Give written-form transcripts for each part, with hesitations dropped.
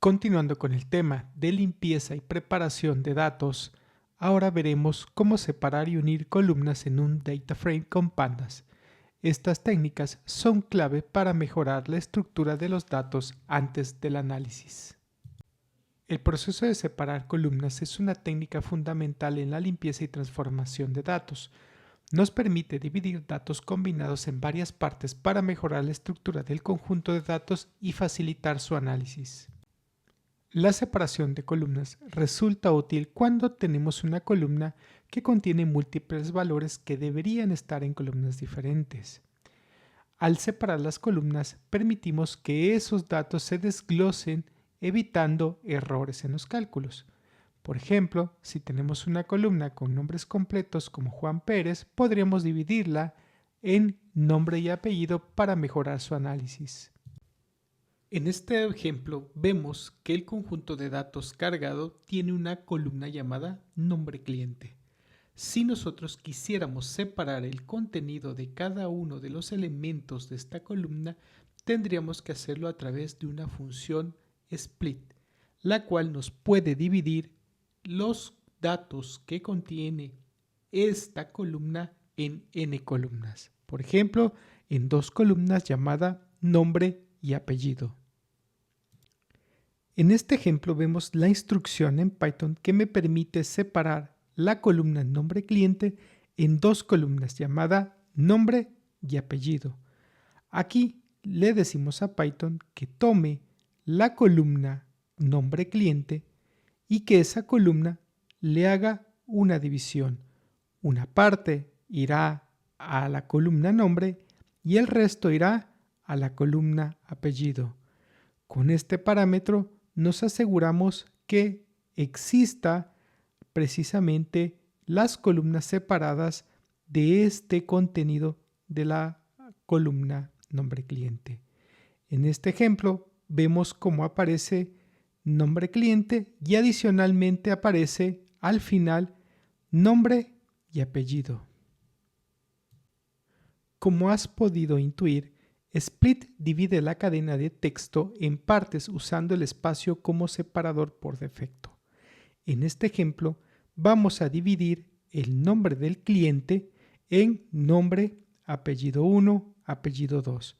Continuando con el tema de limpieza y preparación de datos, ahora veremos cómo separar y unir columnas en un data frame con pandas. Estas técnicas son clave para mejorar la estructura de los datos antes del análisis. El proceso de separar columnas es una técnica fundamental en la limpieza y transformación de datos. Nos permite dividir datos combinados en varias partes para mejorar la estructura del conjunto de datos y facilitar su análisis. La separación de columnas resulta útil cuando tenemos una columna que contiene múltiples valores que deberían estar en columnas diferentes. Al separar las columnas, permitimos que esos datos se desglosen, evitando errores en los cálculos. Por ejemplo, si tenemos una columna con nombres completos como Juan Pérez, podríamos dividirla en nombre y apellido para mejorar su análisis. En este ejemplo vemos que el conjunto de datos cargado tiene una columna llamada nombre cliente. Si nosotros quisiéramos separar el contenido de cada uno de los elementos de esta columna, tendríamos que hacerlo a través de una función split, la cual nos puede dividir los datos que contiene esta columna en n columnas. Por ejemplo, en dos columnas llamada nombre y apellido. En este ejemplo vemos la instrucción en Python que me permite separar la columna nombre cliente en dos columnas llamada nombre y apellido. Aquí le decimos a Python que tome la columna nombre cliente y que esa columna le haga una división. Una parte irá a la columna nombre y el resto irá a la columna apellido. Con este parámetro nos aseguramos que exista precisamente las columnas separadas de este contenido de la columna nombre cliente. En este ejemplo vemos cómo aparece nombre cliente y adicionalmente aparece al final nombre y apellido. Como has podido intuir, Split divide la cadena de texto en partes usando el espacio como separador por defecto. En este ejemplo, vamos a dividir el nombre del cliente en nombre, apellido 1, apellido 2.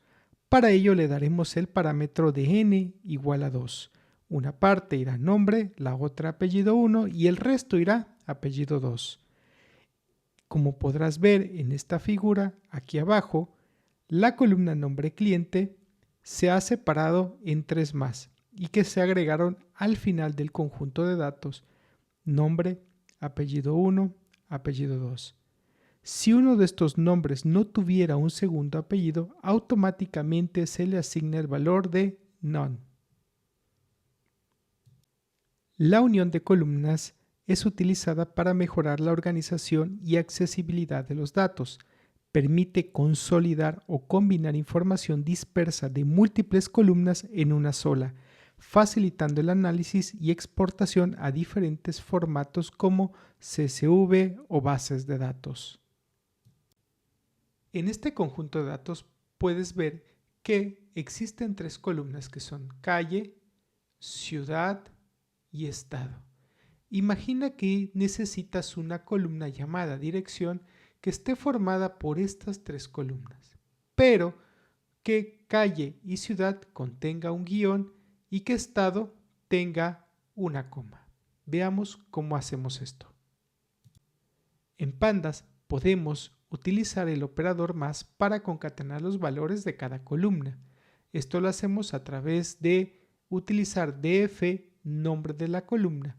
Para ello le daremos el parámetro de n igual a 2. Una parte irá nombre, la otra apellido 1 y el resto irá apellido 2. Como podrás ver en esta figura, aquí abajo, la columna nombre cliente se ha separado en tres más y que se agregaron al final del conjunto de datos nombre, apellido 1, apellido 2. Si uno de estos nombres no tuviera un segundo apellido, automáticamente se le asigna el valor de none. La unión de columnas es utilizada para mejorar la organización y accesibilidad de los datos. Permite consolidar o combinar información dispersa de múltiples columnas en una sola, facilitando el análisis y exportación a diferentes formatos como CSV o bases de datos. En este conjunto de datos puedes ver que existen tres columnas que son calle, ciudad y estado. Imagina que necesitas una columna llamada dirección que esté formada por estas tres columnas, pero que calle y ciudad contenga un guión y que estado tenga una coma. Veamos cómo hacemos esto. En Pandas podemos utilizar el operador más para concatenar los valores de cada columna. Esto lo hacemos a través de utilizar df nombre de la columna.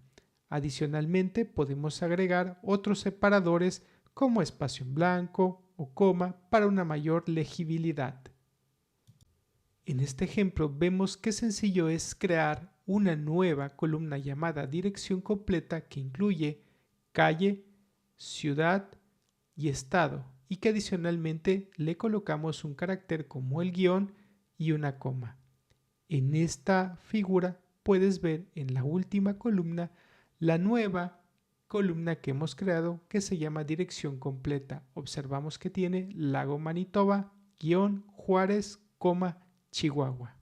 Adicionalmente podemos agregar otros separadores como espacio en blanco o coma para una mayor legibilidad. En este ejemplo vemos qué sencillo es crear una nueva columna llamada dirección completa que incluye calle, ciudad y estado y que adicionalmente le colocamos un carácter como el guión y una coma. En esta figura puedes ver en la última columna la nueva columna que hemos creado que se llama dirección completa. Observamos que tiene Lago Manitoba, guión Juárez, Chihuahua.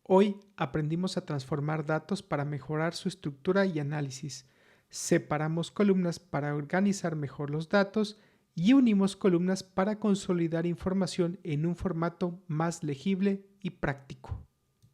Hoy aprendimos a transformar datos para mejorar su estructura y análisis. Separamos columnas para organizar mejor los datos y unimos columnas para consolidar información en un formato más legible y práctico.